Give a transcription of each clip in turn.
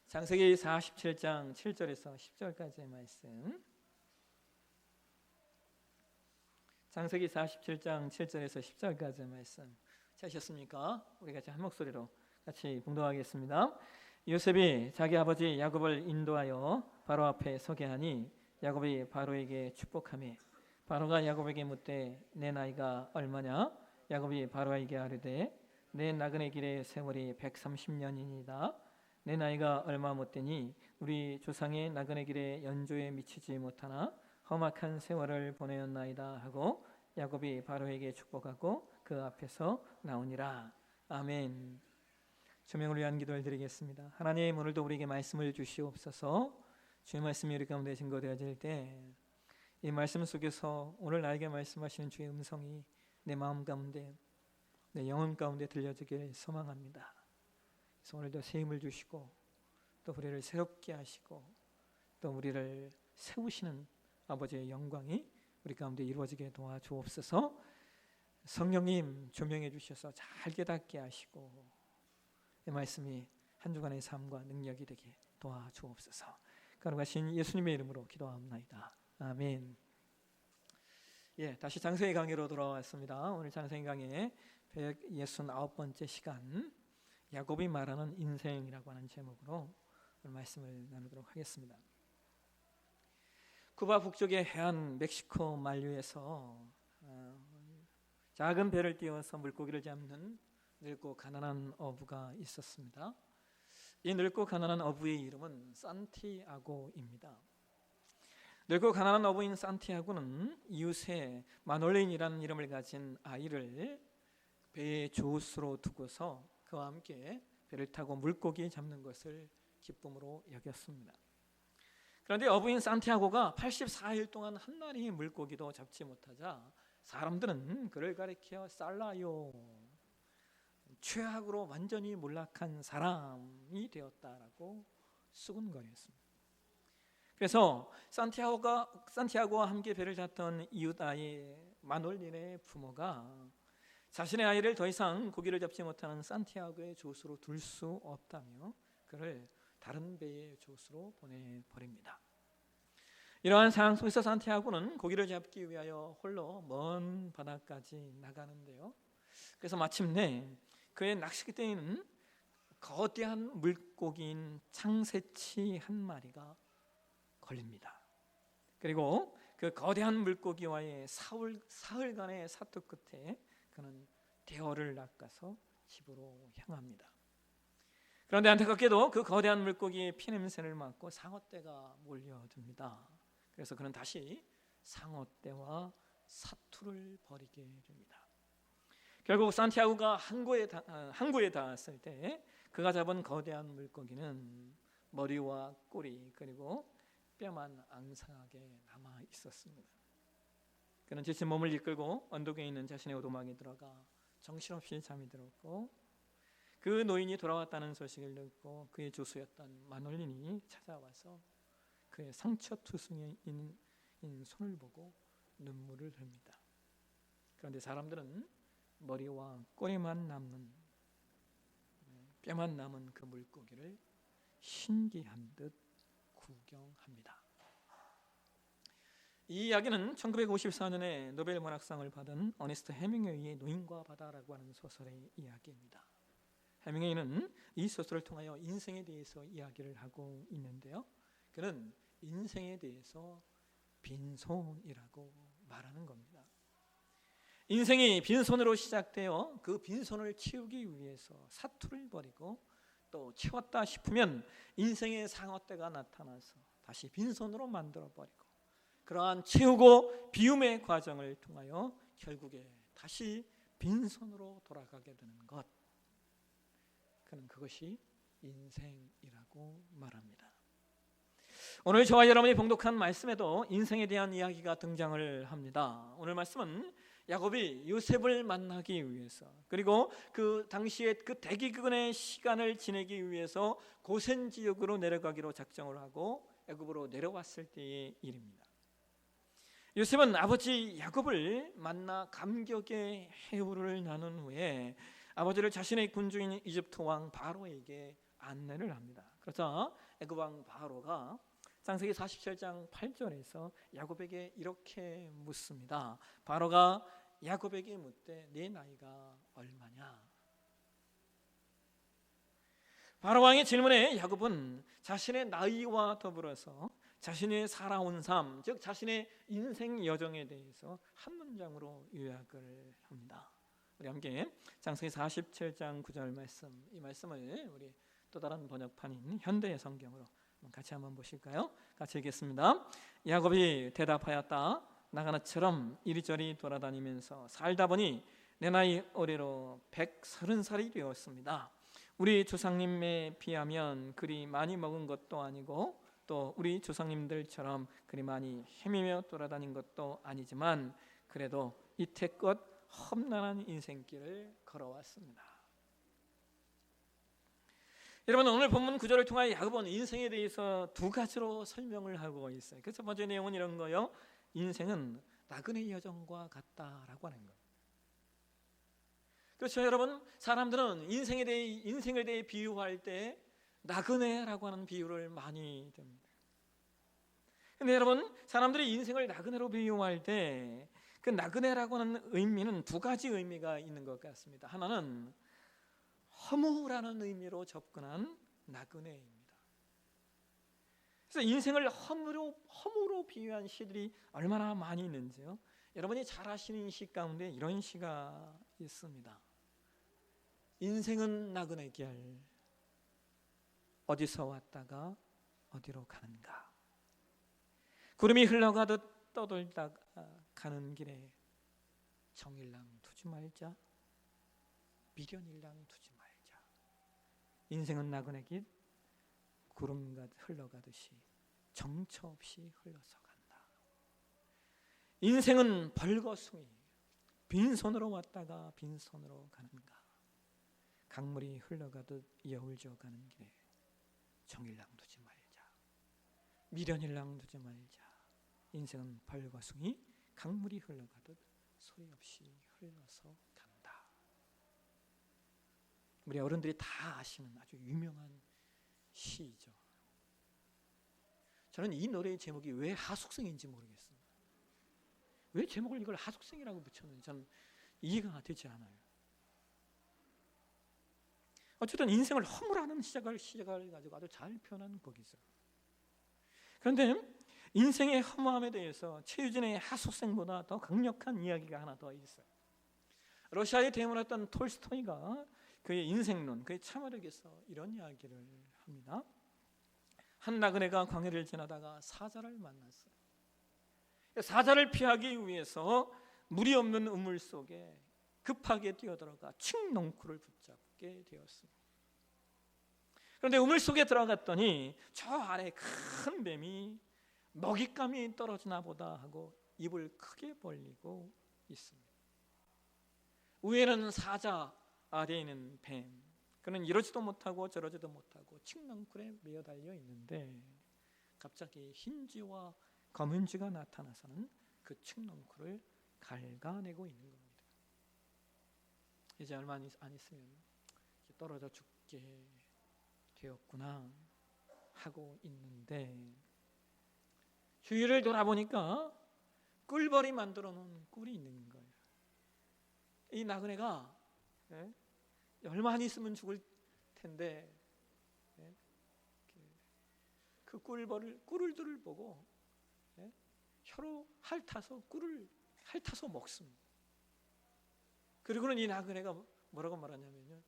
창세기 47장 7절에서 10절까지의 말씀. 창세기 47장 7절에서 10절까지의 말씀 찾으셨습니까? 우리 같이 한 목소리로 같이 봉독하겠습니다. 요셉이 자기 아버지 야곱을 인도하여 바로 앞에 서게 하니 야곱이 바로에게 축복하며 바로가 야곱에게 묻되 내 나이가 얼마냐? 야곱이 바로에게 아뢰되 내 나그네 길의 세월이 130년이니이다. 내 나이가 얼마 못되니 우리 조상의 나그네 길의 연조에 미치지 못하나 험악한 세월을 보내었나이다 하고 야곱이 바로에게 축복하고 그 앞에서 나오니라. 아멘. 조명을 위한 기도를 드리겠습니다. 하나님, 오늘도 우리에게 말씀을 주시옵소서. 주의 말씀이 우리 가운데 증거되어질 때 이 말씀 속에서 오늘 나에게 말씀하시는 주의 음성이 내 마음 가운데, 내 영혼 가운데 들려지길 소망합니다. 그래서 오늘도 새 힘을 주시고 또 우리를 새롭게 하시고 또 우리를 세우시는 아버지의 영광이 우리 가운데 이루어지게 도와주옵소서. 성령님 조명해 주셔서 잘 깨닫게 하시고 이 말씀이 한 주간의 삶과 능력이 되게 도와주옵소서. 거룩하신 예수님의 이름으로 기도합나이다. 아멘. 다시 창세기 강의로 돌아왔습니다. 오늘 창세기 강의 169번째 시간, 야곱이 말하는 인생이라고 하는 제목으로 오늘 말씀을 나누도록 하겠습니다. 쿠바 북쪽의 해안 멕시코 만류에서 작은 배를 띄워서 물고기를 잡는 늙고 가난한 어부가 있었습니다. 이 늙고 가난한 어부의 이름은 산티아고입니다. 늙고 가난한 어부인 산티아고는 이웃에 마놀린이라는 이름을 가진 아이를 배의 조수로 두고서 그와 함께 배를 타고 물고기 잡는 것을 기쁨으로 여겼습니다. 그런데 어부인 산티아고가 84일 동안 한 마리 물고기도 잡지 못하자 사람들은 그를 가리켜 살라요, 최악으로 완전히 몰락한 사람이 되었다라고 수군거렸습니다. 그래서 산티아고와 함께 배를 탔던 이웃 아이 마놀린의 부모가 자신의 아이를 더 이상 고기를 잡지 못하는 산티아고의 조수로 둘 수 없다며 그를 다른 배의 조수로 보내버립니다. 이러한 상황 속에서 산티아고는 고기를 잡기 위하여 홀로 먼 바다까지 나가는데요. 그래서 마침내 그의 낚싯대에는 거대한 물고기인 창새치 한 마리가 걸립니다. 그리고 그 거대한 물고기와의 사흘간의 사투 끝에 그는 대어를 낚아서 집으로 향합니다. 그런데 안타깝게도 그 거대한 물고기의 피냄새를 맡고 상어떼가 몰려듭니다. 그래서 그는 다시 상어떼와 사투를 벌이게 됩니다. 결국 산티아고가 항구에 닿았을 때 그가 잡은 거대한 물고기는 머리와 꼬리 그리고 뼈만 앙상하게 남아 있었습니다. 그는 지친 몸을 이끌고 언덕에 있는 자신의 오두막에 들어가 정신없이 잠이 들었고 그 노인이 돌아왔다는 소식을 듣고 그의 조수였던 마놀린이 찾아와서 그의 상처투성이인 손을 보고 눈물을 흘립니다. 그런데 사람들은 머리와 꼬리만 남는, 뼈만 남은 그 물고기를 신기한 듯 구경합니다. 이 이야기는 1954년에 노벨 문학상을 받은 어니스트 해밍웨이의 노인과 바다라고 하는 소설의 이야기입니다. 해밍웨이는 이 소설을 통하여 인생에 대해서 이야기를 하고 있는데요. 그는 인생에 대해서 빈손이라고 말하는 겁니다. 인생이 빈손으로 시작되어 그 빈손을 채우기 위해서 사투를 벌이고 또 채웠다 싶으면 인생의 상어떼가 나타나서 다시 빈손으로 만들어버리고 그러한 채우고 비움의 과정을 통하여 결국에 다시 빈손으로 돌아가게 되는 것, 그는 그것이 인생이라고 말합니다. 오늘 저와 여러분이 봉독한 말씀에도 인생에 대한 이야기가 등장을 합니다. 오늘 말씀은 야곱이 요셉을 만나기 위해서 그리고 그 당시에 그 대기근의 시간을 지내기 위해서 고센 지역으로 내려가기로 작정을 하고 애굽으로 내려왔을 때의 일입니다. 요셉은 아버지 야곱을 만나 감격의 해후를 나눈 후에 아버지를 자신의 군주인 이집트 왕 바로에게 안내를 합니다. 그래서 애굽 왕 바로가 창세기 47장 8절에서 야곱에게 이렇게 묻습니다. 바로가 야곱에게 묻되 네 나이가 얼마냐? 바로 왕의 질문에 야곱은 자신의 나이와 더불어서 자신의 살아온 삶, 즉 자신의 인생 여정에 대해서 한 문장으로 요약을 합니다. 우리 함께 창세기 47장 9절 말씀, 이 말씀을 우리 또 다른 번역판인 현대 성경으로 같이 한번 보실까요? 같이 읽겠습니다. 야곱이 대답하였다. 나그네처럼 이리저리 돌아다니면서 살다 보니 내 나이 올해로 130살이 되었습니다. 우리 조상님에 비하면 그리 많이 먹은 것도 아니고 또 우리 조상님들처럼 그리 많이 헤매며 돌아다닌 것도 아니지만 그래도 이태껏 험난한 인생길을 걸어왔습니다. 여러분, 오늘 본문 구절을 통하여 야곱은 인생에 대해서 두 가지로 설명을 하고 있어요. 그 첫 번째 내용은 이런 거예요. 인생은 나그네 여정과 같다라고 하는 거예요. 그렇죠, 여러분. 사람들은 인생을 대해 비유할 때 나그네라고 하는 비유를 많이 듭니다. 근데 여러분, 사람들이 인생을 나그네로 비유할 때 그 나그네라고 하는 의미는 두 가지 의미가 있는 것 같습니다. 하나는 허무라는 의미로 접근한 나그네입니다. 그래서 인생을 허무로 비유한 시들이 얼마나 많이 있는지요. 여러분이 잘 아시는 시 가운데 이런 시가 있습니다. 인생은 나그네길 어디서 왔다가 어디로 가는가. 구름이 흘러가듯 떠돌다가 가는 길에 정일랑 두지 말자, 미련일랑 두지 말자. 인생은 나그네길 구름 흘러가듯이 정처 없이 흘러서 간다. 인생은 벌거숭이 빈손으로 왔다가 빈손으로 가는가. 강물이 흘러가듯 여울져 가는 길에 정일랑 두지 말자, 미련일랑 두지 말자. 인생은 벌거숭이 강물이 흘러가듯 소리 없이 흘러서 간다. 우리 어른들이 다 아시는 아주 유명한 시죠. 저는 이 노래의 제목이 왜 하숙생인지 모르겠어요. 왜 제목을 이걸 하숙생이라고 붙였는지 저는 이해가 되지 않아요. 어쨌든 인생을 허물하는 시작을 가지고 아주 잘 표현한 곡이죠. 그런데 인생의 허무함에 대해서 최유진의 하숙생보다 더 강력한 이야기가 하나 더 있어요. 러시아의 대문했던 톨스토이가 그의 인생론, 그의 참화력에서 이런 이야기를 합니다. 한 나그네가 광야를 지나다가 사자를 만났어요. 사자를 피하기 위해서 물이 없는 우물 속에 급하게 뛰어들어가 칡농쿨을 붙잡게 되었습니다. 그런데 우물 속에 들어갔더니 저 아래 큰 뱀이 먹잇감이 떨어지나 보다 하고 입을 크게 벌리고 있습니다. 위에는 사자, 아래에는 뱀. 그는 이러지도 못하고 저러지도 못하고 칡농쿨에 매어 달려 있는데 갑자기 흰쥐와 검은쥐가 나타나서는 그 칡농쿨을 갉아내고 있는 겁니다. 이제 얼마 안 있으면 떨어져 죽게 되었구나 하고 있는데 주위를 돌아보니까 꿀벌이 만들어 놓은 꿀이 있는 거예요. 이 나그네가 얼마 안 있으면 죽을 텐데 그 꿀들을 보고 혀로 핥아서 꿀을 핥아서 먹습니다. 그리고는 이 나그네가 뭐라고 말하냐면요,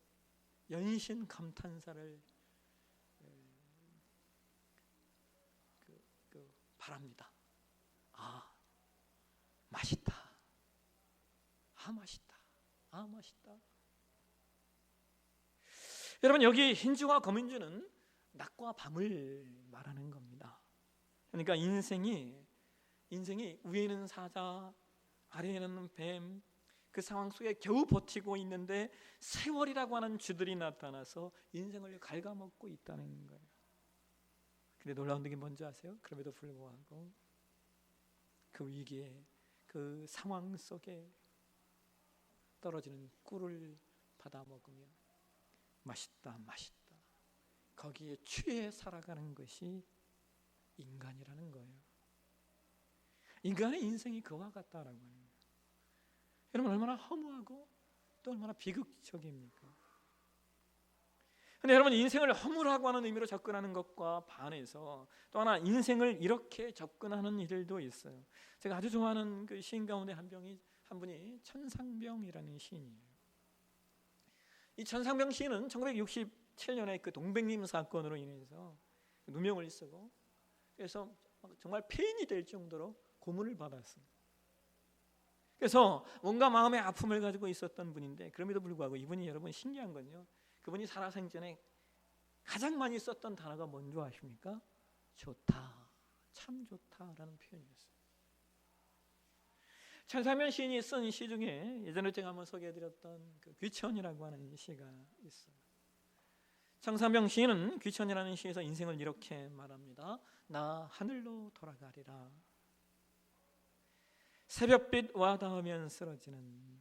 연신 감탄사를 바랍니다. 아, 맛있다. 아, 맛있다. 아, 맛있다. 여러분, 여기 흰쥐와 검은쥐는 낮과 밤을 말하는 겁니다. 그러니까 인생이 위에는 사자, 아래에는 뱀, 그 상황 속에 겨우 버티고 있는데 세월이라고 하는 쥐들이 나타나서 인생을 갉아먹고 있다는 거예요. 근데 놀라운 게 뭔지 아세요? 그럼에도 불구하고 그 위기에, 그 상황 속에 떨어지는 꿀을 받아 먹으며 맛있다, 맛있다, 거기에 취해 살아가는 것이 인간이라는 거예요. 인간의 인생이 그와 같다라고 해요. 여러분 얼마나 허무하고 또 얼마나 비극적입니까? 근데 여러분 인생을 허무라고 하는 의미로 접근하는 것과 반해서 또 하나 인생을 이렇게 접근하는 일들도 있어요. 제가 아주 좋아하는 그 시인 가운데 한 분이 천상병이라는 시인이에요. 이 천상병 시인은 1967년에 그 동백림 사건으로 인해서 누명을 쓰고 그래서 정말 폐인이 될 정도로 고문을 받았습니다. 그래서 뭔가 마음의 아픔을 가지고 있었던 분인데 그럼에도 불구하고 이분이 여러분 신기한 건요. 그분이 살아생전에 가장 많이 썼던 단어가 뭔지 아십니까? 좋다, 참 좋다라는 표현이었어요. 천상병 시인이 쓴 시 중에 예전에 제가 한번 소개해드렸던 그 귀천이라고 하는 시가 있어요. 천상병 시인은 귀천이라는 시에서 인생을 이렇게 말합니다. 나 하늘로 돌아가리라. 새벽빛 와 닿으면 쓰러지는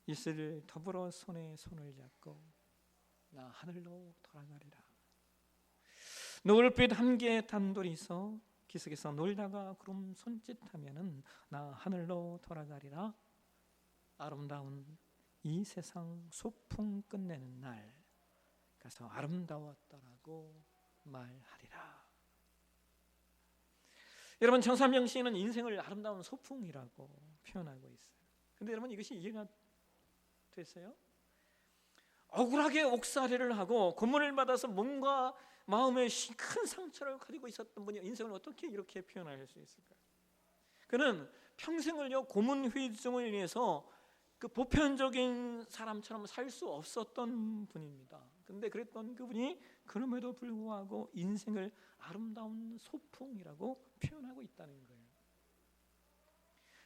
이슬을 더불어 손에 손을 잡고 나 하늘로 돌아가리라. 노을빛 함께 단둘이서 기슭에서 놀다가 구름 손짓하면은 나 하늘로 돌아가리라. 아름다운 이 세상 소풍 끝내는 날 가서 아름다웠더라고 말하리라. 여러분 천상병 시인은 인생을 아름다운 소풍이라고 표현하고 있어요. 근데 여러분 이것이 이해가 됐어요? 억울하게 옥살이를 하고 고문을 받아서 뭔가 마음에 큰 상처를 가지고 있었던 분이 인생을 어떻게 이렇게 표현할 수 있을까요? 그는 평생을요 고문 후유증을 인해서 그 보편적인 사람처럼 살 수 없었던 분입니다. 그런데 그랬던 그분이 그럼에도 불구하고 인생을 아름다운 소풍이라고 표현하고 있다는 거예요.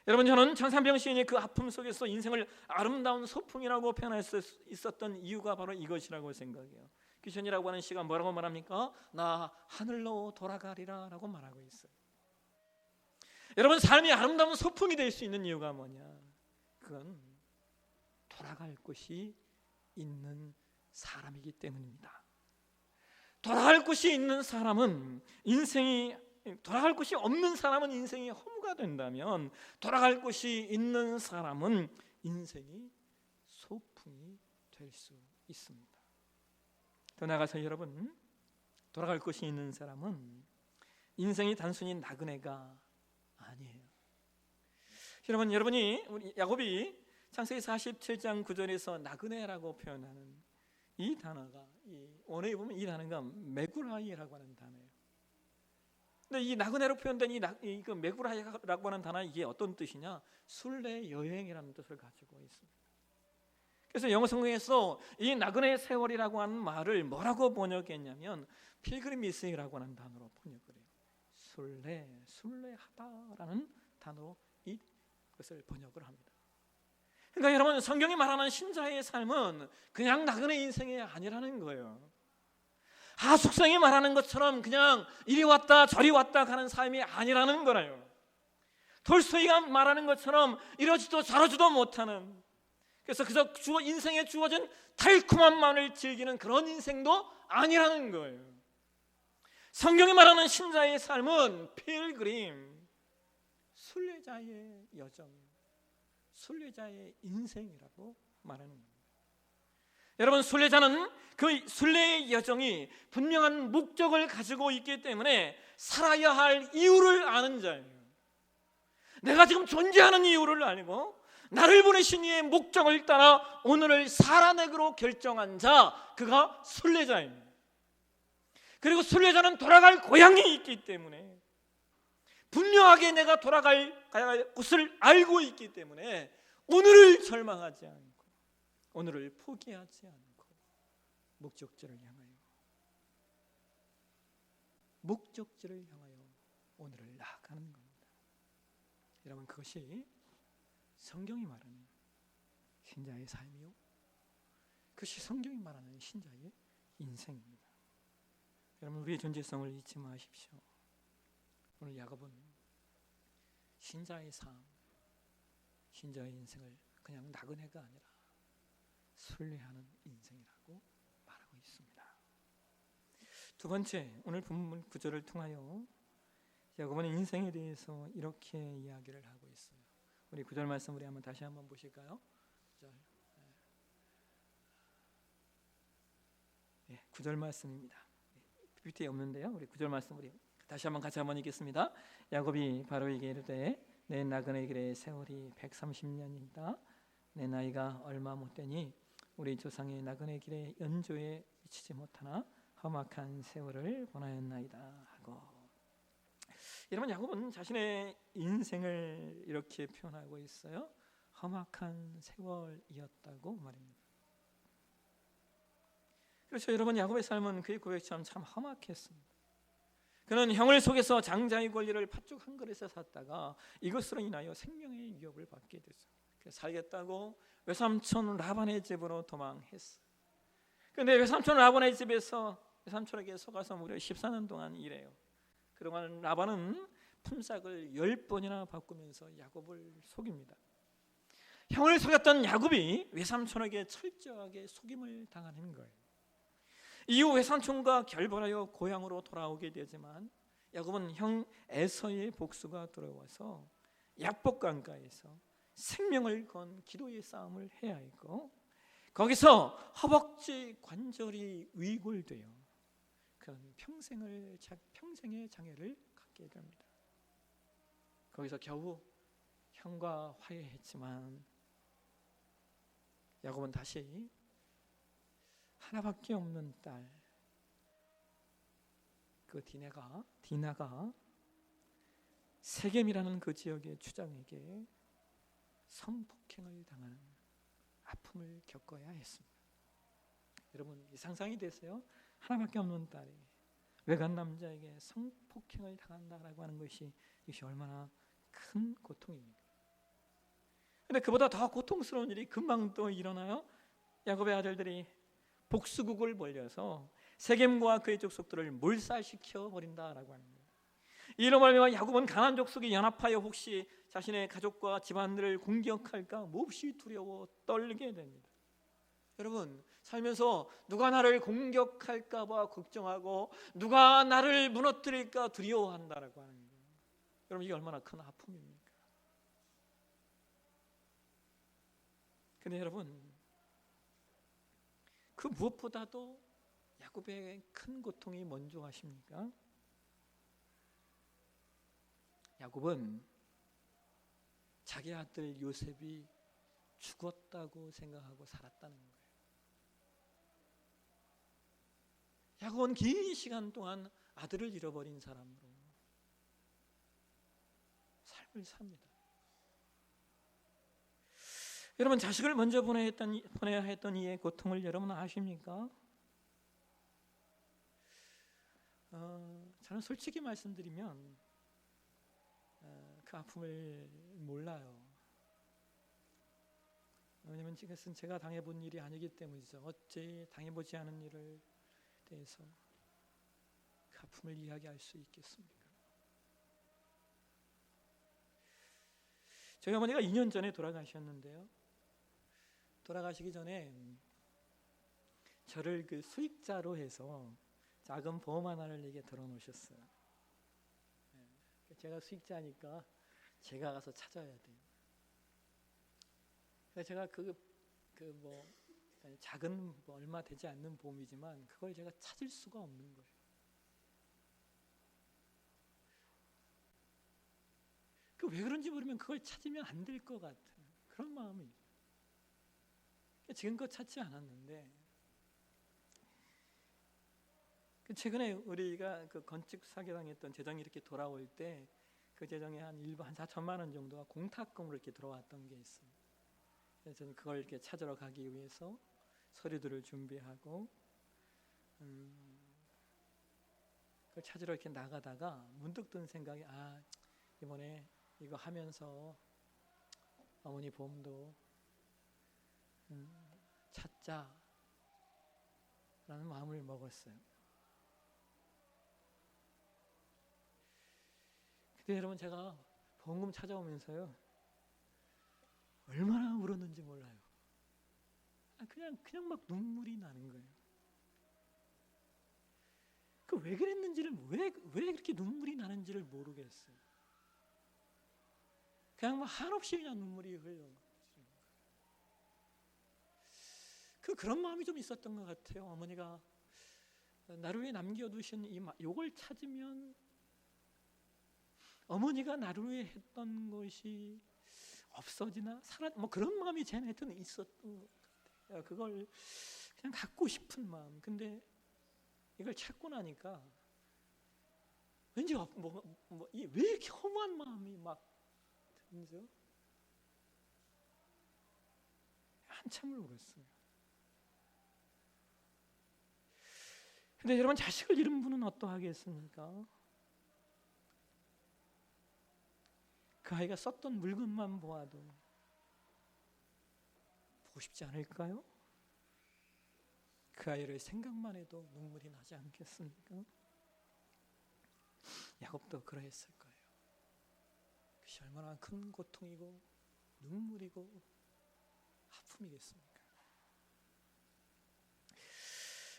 여러분 저는 천상병 시인이 그 아픔 속에서 인생을 아름다운 소풍이라고 표현할 수 있었던 이유가 바로 이것이라고 생각해요. 귀천이라고 하는 시가 뭐라고 말합니까? 나 하늘로 돌아가리라 라고 말하고 있어요. 여러분 삶이 아름다운 소풍이 될 수 있는 이유가 뭐냐? 그건 돌아갈 곳이 있는 사람이기 때문입니다. 돌아갈 곳이 있는 사람은 돌아갈 곳이 없는 사람은 인생이 허무가 된다면 돌아갈 곳이 있는 사람은 인생이 소풍이 될 수 있습니다. 더 나아가서 여러분 돌아갈 곳이 있는 사람은 인생이 단순히 나그네가 아니에요. 여러분이 우리 야곱이 창세기 47장 9절에서 나그네라고 표현하는 이 단어가 원어에 보면 이 단어가 메구라이라고 하는 단어예요. 근데 이 나그네로 표현된 이 메구라이라고 하는 단어 이게 어떤 뜻이냐? 순례 여행이라는 뜻을 가지고 있습니다. 그래서 영어 성경에서 이 나그네 세월이라고 하는 말을 뭐라고 번역했냐면 필그리미스라고 하는 단어로 번역을 해요. 순례하다라는 단어로 이것을 번역을 합니다. 그러니까 여러분 성경이 말하는 신자의 삶은 그냥 나그네 인생이 아니라는 거예요. 하숙성이 말하는 것처럼 그냥 이리 왔다 저리 왔다 가는 삶이 아니라는 거예요. 돌스토이가 말하는 것처럼 이러지도 저러지도 못하는, 그래서 그저 인생에 주어진 달콤한 만을 즐기는 그런 인생도 아니라는 거예요. 성경이 말하는 신자의 삶은 필그림, 순례자의 여정, 순례자의 인생이라고 말하는 겁니다. 여러분 순례자는 그 순례의 여정이 분명한 목적을 가지고 있기 때문에 살아야 할 이유를 아는 자예요. 내가 지금 존재하는 이유를 알고 나를 보내신 이의 목적을 따라 오늘을 살아내기로 결정한 자, 그가 순례자입니다. 그리고 순례자는 돌아갈 고향이 있기 때문에 분명하게 내가 가야 할 곳을 알고 있기 때문에 오늘을 절망하지 않고 오늘을 포기하지 않고 목적지를 향하여 오늘을 나아가는 겁니다. 여러분 그것이 성경이 말하는 신자의 삶이요, 그것이 성경이 말하는 신자의 인생입니다. 여러분 우리의 존재성을 잊지 마십시오. 오늘 야곱은 신자의 삶, 신자의 인생을 그냥 나그네가 아니라 순례하는 인생이라고 말하고 있습니다. 두 번째, 오늘 본문 구절을 통하여 야고보는 인생에 대해서 이렇게 이야기를 하고 있어요. 우리 구절 말씀 우리 한번 다시 한번 보실까요? 구절 말씀입니다. PPT에 없는데요. 우리 구절 말씀 우리 다시 한번 같이 한번 읽겠습니다. 야곱이 바로에게 이르되 내 나그네 길의 세월이 130년이다. 내 나이가 얼마 못되니 우리 조상의 나그네 길의 연조에 미치지 못하나 험악한 세월을 보내었나이다 하고, 여러분 야곱은 자신의 인생을 이렇게 표현하고 있어요. 험악한 세월이었다고 말입니다. 그렇죠. 여러분 야곱의 삶은 그의 고백처럼 참 험악했습니다. 그는 형을 속에서 장자의 권리를 팥죽 한 그릇에 샀다가 이것으로 인하여 생명의 위협을 받게 됐어요. 살겠다고 외삼촌 라반의 집으로 도망했어요. 그런데 외삼촌 라반의 집에서 외삼촌에게 속아서 무려 14년 동안 일해요. 그동안 라반은 품삯을 10번이나 바꾸면서 야곱을 속입니다. 형을 속였던 야곱이 외삼촌에게 철저하게 속임을 당하는 거예요. 이후 외삼촌과 결별하여 고향으로 돌아오게 되지만 야곱은 형 에서의 복수가 들어와서 약복강가에서 생명을 건 기도의 싸움을 해야 했고, 거기서 허벅지 관절이 위골되어 그런 평생의 장애를 갖게 됩니다. 거기서 겨우 형과 화해했지만 야곱은 다시 하나밖에 없는 딸, 그 디나가 세겜이라는 그 지역의 주장에게 성폭행을 당하는 아픔을 겪어야 했습니다. 여러분 상상이 되세요? 하나밖에 없는 딸이 외간 남자에게 성폭행을 당한다라고 하는 것이 이것이 얼마나 큰 고통입니까? 그런데 그보다 더 고통스러운 일이 금방 또 일어나요. 야곱의 아들들이 복수국을 벌려서 세겜과 그의 족속들을 몰살시켜 버린다라고 합니다. 이로 말미암아 야곱은 가나안 족속이 연합하여 혹시 자신의 가족과 집안들을 공격할까 몹시 두려워 떨게 됩니다. 여러분 살면서 누가 나를 공격할까 봐 걱정하고 누가 나를 무너뜨릴까 두려워한다라고 하는 거예요. 여러분 이게 얼마나 큰 아픔입니까? 근데 여러분 그 무엇보다도 야곱의 큰 고통이 뭔지 아십니까? 야곱은 자기 아들 요셉이 죽었다고 생각하고 살았다는 거예요. 야곱은 긴 시간 동안 아들을 잃어버린 사람으로 삶을 삽니다. 여러분 자식을 먼저 보내야 했던 이의 고통을 여러분 아십니까? 저는 솔직히 말씀드리면 그 아픔을 몰라요. 왜냐하면 이것은 제가 당해본 일이 아니기 때문이죠. 어찌 당해보지 않은 일을 대해서 그 아픔을 이야기할 수 있겠습니까? 저희 어머니가 2년 전에 돌아가셨는데요. 돌아가시기 전에 저를 그 수익자로 해서 작은 보험 하나를 내게 들어놓으셨어요. 제가 수익자니까 제가 가서 찾아야 돼요. 그래서 제가 작은 얼마 되지 않는 보험이지만 그걸 제가 찾을 수가 없는 거예요. 왜 그런지 모르면 그걸 찾으면 안 될 것 같은 그런 마음이 지금껏 찾지 않았는데, 최근에 우리가 그 건축 사기당했던 재정이 이렇게 돌아올 때 그 재정에 한 4천만 원 정도가 공탁금으로 이렇게 들어왔던 게 있어요. 그래서 저는 그걸 이렇게 찾으러 가기 위해서 서류들을 준비하고 그걸 찾으러 이렇게 나가다가 문득 든 생각이 이번에 이거 하면서 어머니 보험도 찾자라는 마음을 먹었어요. 근데 여러분 제가 보험금 찾아오면서요 얼마나 울었는지 몰라요. 그냥 막 눈물이 나는 거예요. 그 왜 그랬는지를 왜 그렇게 눈물이 나는지를 모르겠어요. 그냥 막 한없이 그냥 눈물이 흘러. 그런 마음이 좀 있었던 것 같아요. 어머니가 나를 위해 남겨두신 요걸 찾으면 어머니가 나를 위해 했던 것이 없어지나 뭐 그런 마음이 제 내에는 있었던 것 같아요. 그걸 그냥 갖고 싶은 마음. 근데 이걸 찾고 나니까 왠지 왜 이렇게 허무한 마음이 막 들죠? 한참을 울었어요. 근데 여러분, 자식을 잃은 분은 어떠하겠습니까? 그 아이가 썼던 물건만 보아도 보고 싶지 않을까요? 그 아이를 생각만 해도 눈물이 나지 않겠습니까? 야곱도 그러했을 거예요. 그것이 얼마나 큰 고통이고 눈물이고 아픔이겠습니까?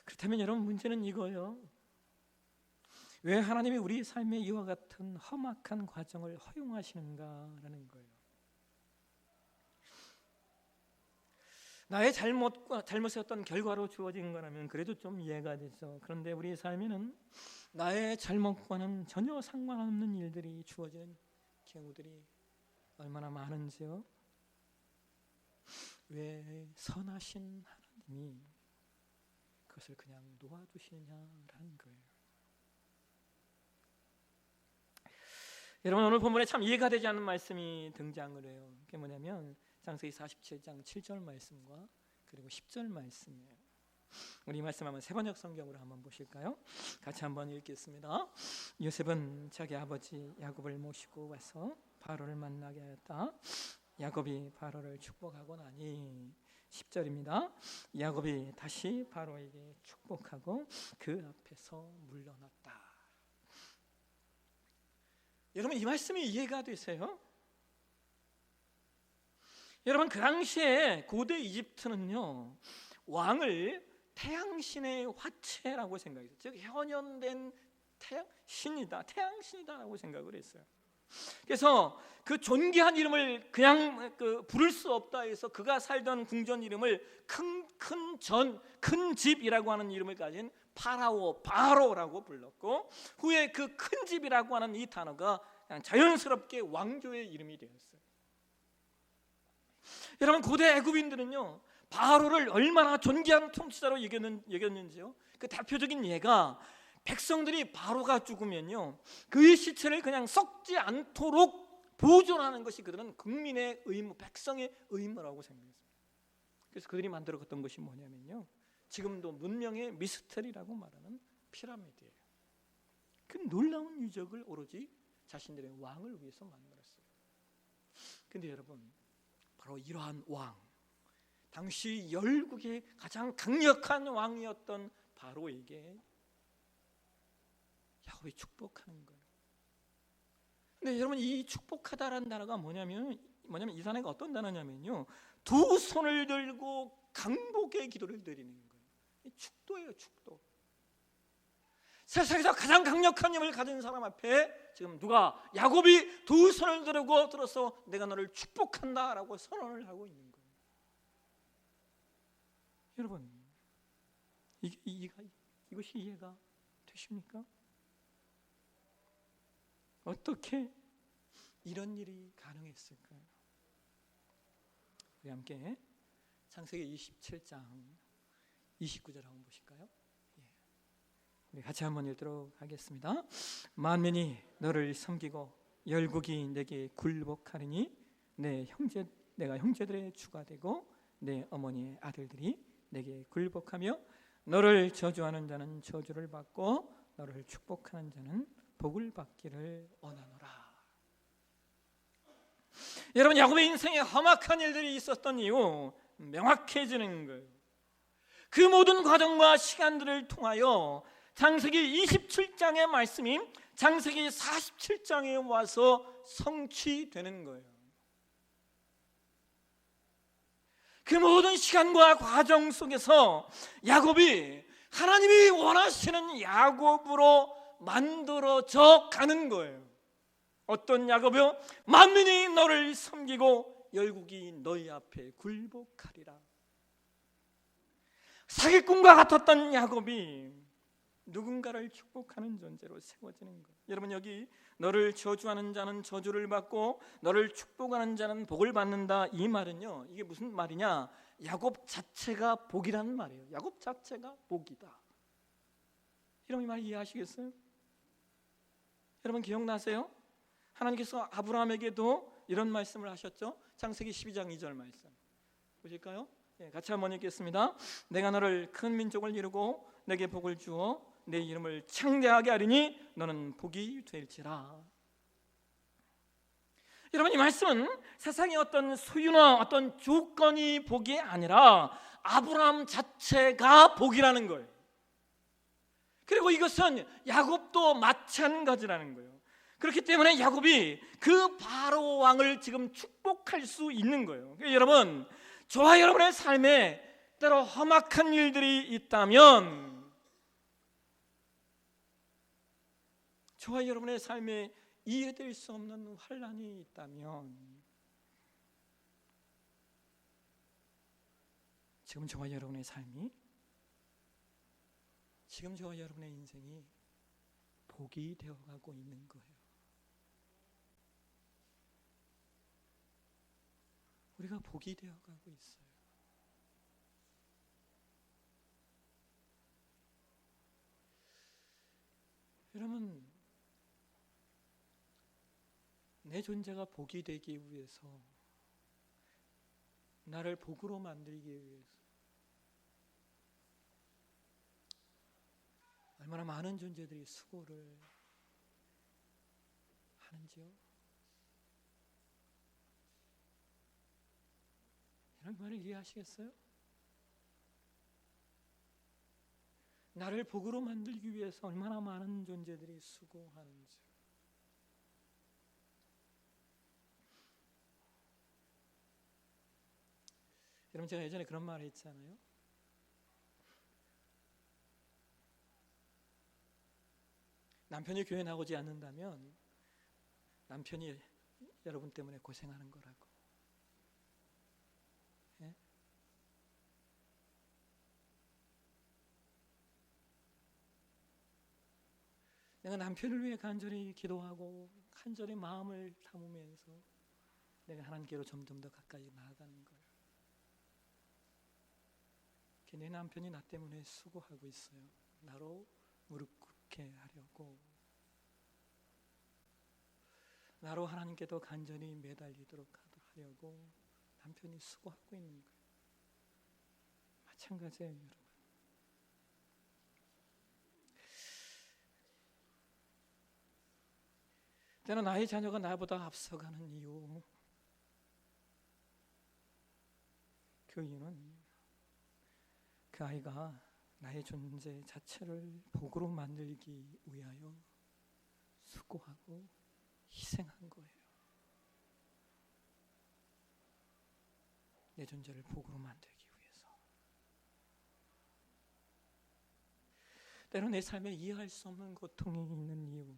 그렇다면 여러분, 문제는 이거예요. 왜 하나님이 우리 삶에 이와 같은 험악한 과정을 허용하시는가라는 거예요. 나의 잘못의 어떤 결과로 주어진 거라면 그래도 좀 이해가 되죠. 그런데 우리 삶에는 나의 잘못과는 전혀 상관없는 일들이 주어지는 경우들이 얼마나 많은지요. 왜 선하신 하나님이 그것을 그냥 놓아주시느냐라는 거예요. 여러분, 오늘 본문에 참 이해가 되지 않는 말씀이 등장을 해요. 그게 뭐냐면 창세기 47장 7절 말씀과 그리고 10절 말씀이에요. 우리 이 말씀 한번 세번역 성경으로 한번 보실까요? 같이 한번 읽겠습니다. 요셉은 자기 아버지 야곱을 모시고 와서 바로를 만나게 하였다. 야곱이 바로를 축복하고 나니 10절입니다. 야곱이 다시 바로에게 축복하고 그 앞에서 물러났다. 여러분, 이 말씀이 이해가 되세요? 여러분, 그 당시에 고대 이집트는요, 왕을 태양신의 화체라고 생각했어요. 즉 현현된 태양신이다라고 생각을 했어요. 그래서 그 존귀한 이름을 그냥 부를 수 없다 해서 그가 살던 궁전 이름을 큰 집이라고 하는 이름을 가진 바로라고 불렀고, 후에 그 큰 집이라고 하는 이 단어가 그냥 자연스럽게 왕조의 이름이 되었어요. 여러분, 고대 애굽인들은요, 바로를 얼마나 존귀한 통치자로 여겼는지요. 그 대표적인 예가, 백성들이 바로가 죽으면요, 그의 시체를 그냥 썩지 않도록 보존하는 것이 그들은 국민의 의무, 백성의 의무라고 생각했습니다. 그래서 그들이 만들었던 것이 뭐냐면요, 지금도 문명의 미스터리라고 말하는 피라미드예요. 그 놀라운 유적을 오로지 자신들의 왕을 위해서 만들었어요. 근데 여러분, 바로 이러한 왕, 당시 열국의 가장 강력한 왕이었던 바로에게 야곱이 축복하는 거예요. 근데 여러분, 이 축복하다라는 단어가 뭐냐면 이 단어가 어떤 단어냐면요, 두 손을 들고 강복의 기도를 드리는 거예요. 축도예요, 축도. 세상에서 가장 강력한 힘을 가진 사람 앞에 지금 야곱이 두 손을 들어서 내가 너를 축복한다라고 선언을 하고 있는 거예요. 여러분, 이것이 이해가 되십니까? 어떻게 이런 일이 가능했을까요? 우리 함께 창세기 27장 29절 한번 보실까요? 우리 같이 한번 읽도록 하겠습니다. 만민이 너를 섬기고 열국이 내게 굴복하리니 내가 형제들의 주가 되고 내 어머니의 아들들이 내게 굴복하며 너를 저주하는 자는 저주를 받고 너를 축복하는 자는 복을 받기를 원하노라. 여러분, 야곱의 인생에 험악한 일들이 있었던 이유 명확해지는 거예요. 그 모든 과정과 시간들을 통하여 창세기 27장의 말씀이 창세기 47장에 와서 성취되는 거예요. 그 모든 시간과 과정 속에서 야곱이 하나님이 원하시는 야곱으로 만들어져 가는 거예요. 어떤 야곱이요? 만민이 너를 섬기고 열국이 너희 앞에 굴복하리라. 사기꾼과 같았던 야곱이 누군가를 축복하는 존재로 세워지는 거예요. 여러분, 여기 너를 저주하는 자는 저주를 받고 너를 축복하는 자는 복을 받는다, 이 말은요, 이게 무슨 말이냐? 야곱 자체가 복이라는 말이에요. 야곱 자체가 복이다. 여러분, 이 말 이해하시겠어요? 여러분, 기억나세요? 하나님께서 아브라함에게도 이런 말씀을 하셨죠. 창세기 12장 2절 말씀 보실까요? 같이 한번 읽겠습니다. 내가 너를 큰 민족을 이루고 내게 복을 주어 내 이름을 창대하게 하리니 너는 복이 될지라. 여러분, 이 말씀은 세상의 어떤 소유나 어떤 조건이 복이 아니라 아브라함 자체가 복이라는 거예요. 그리고 이것은 야곱도 마찬가지라는 거예요. 그렇기 때문에 야곱이 그 바로 왕을 지금 축복할 수 있는 거예요. 여러분, 저와 여러분의 삶에 때로 험악한 일들이 있다면, 저와 여러분의 삶에 이해될 수 없는 환난이 있다면, 지금 저와 여러분의 삶이, 지금 저와 여러분의 인생이 복이 되어가고 있는 거예요. 우리가 복이 되어가고 있어요. 여러분, 내 존재가 복이 되기 위해서, 나를 복으로 만들기 위해서 얼마나 많은 존재들이 수고를 하는지요. 이런 말을 이해하시겠어요? 나를 복으로 만들기 위해서 얼마나 많은 존재들이 수고하는지. 여러분, 제가 예전에 그런 말을 했잖아요. 남편이 교회 나오지 않는다면 남편이 여러분 때문에 고생하는 거라고. 예? 내가 남편을 위해 간절히 기도하고 간절히 마음을 담으면서 내가 하나님께로 점점 더 가까이 나아가는 거예요. 내 남편이 나 때문에 수고하고 있어요. 나로 무릎 꿇게 하려고, 나로 하나님께 더 간절히 매달리도록 하려고 남편이 수고하고 있는 거예요. 마찬가지예요, 여러분. 때는 나의 자녀가 나보다 앞서가는 이유, 그 이유는 그 아이가 나의 존재 자체를 복으로 만들기 위하여 수고하고 희생한 거예요. 내 존재를 복으로 만들기 위해서. 때로 내 삶에 이해할 수 없는 고통이 있는 이유,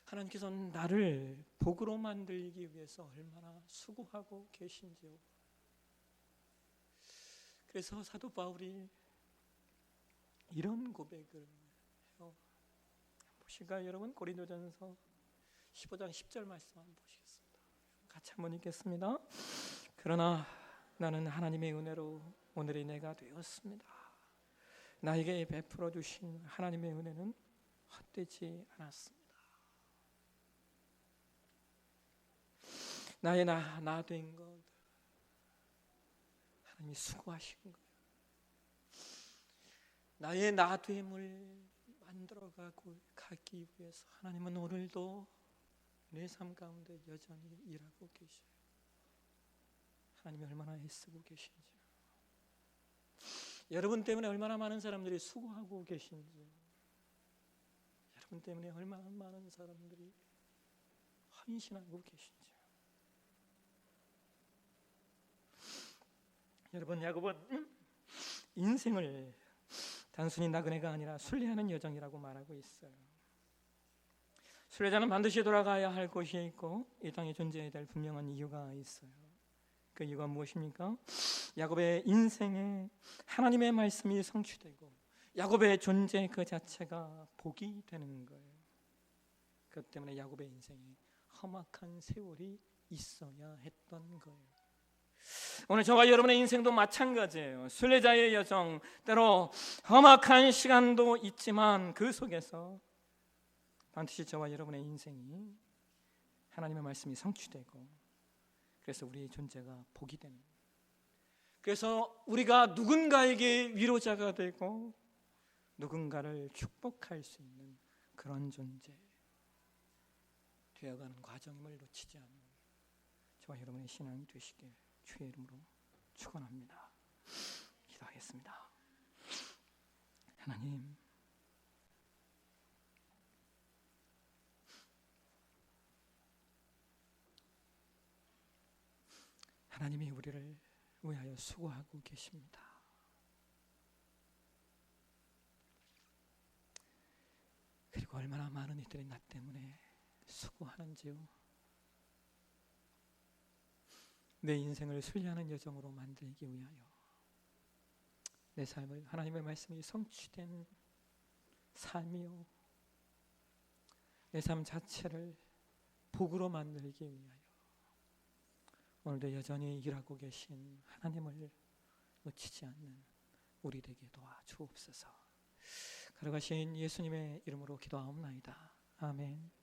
하나님께서는 나를 복으로 만들기 위해서 얼마나 수고하고 계신지요. 그래서 사도 바울이 이런 고백을 해요. 보실까요, 여러분? 고린도전서 15장 10절 말씀 한번 보시겠습니다. 같이 한번 읽겠습니다. 그러나 나는 하나님의 은혜로 오늘의 내가 되었습니다. 나에게 베풀어 주신 하나님의 은혜는 헛되지 않았습니다. 나의 나 된 것, 하나님이 수고하신 거예요. 나의 나됨을 만들어가고 가기 위해서 하나님은 오늘도 내 삶 가운데 여전히 일하고 계셔요. 하나님이 얼마나 애쓰고 계신지, 여러분 때문에 얼마나 많은 사람들이 수고하고 계신지, 여러분 때문에 얼마나 많은 사람들이 헌신하고 계신지. 여러분, 야곱은 인생을 단순히 나그네가 아니라 순례하는 여정이라고 말하고 있어요. 순례자는 반드시 돌아가야 할 곳이 있고 이 땅에 존재해야 될 분명한 이유가 있어요. 그 이유가 무엇입니까? 야곱의 인생에 하나님의 말씀이 성취되고 야곱의 존재 그 자체가 복이 되는 거예요. 그렇기 때문에 야곱의 인생에 험악한 세월이 있어야 했던 거예요. 오늘 저와 여러분의 인생도 마찬가지예요. 순례자의 여정, 때로 험악한 시간도 있지만 그 속에서 반드시 저와 여러분의 인생이 하나님의 말씀이 성취되고 그래서 우리의 존재가 복이 되는, 그래서 우리가 누군가에게 위로자가 되고 누군가를 축복할 수 있는 그런 존재 되어가는 과정임을 놓치지 않는 저와 여러분의 신앙이 되시길 주의 이름으로 축원합니다. 기도하겠습니다. 하나님, 하나님이 우리를 위하여 수고하고 계십니다. 그리고 얼마나 많은 이들이 나 때문에 수고하는지요. 내 인생을 순례하는 여정으로 만들기 위하여 내 삶을 하나님의 말씀이 성취된 삶이요, 내 삶 자체를 복으로 만들기 위하여 오늘도 여전히 일하고 계신 하나님을 놓치지 않는 우리 되게 도와주옵소서. 걸어가신 예수님의 이름으로 기도하옵나이다. 아멘.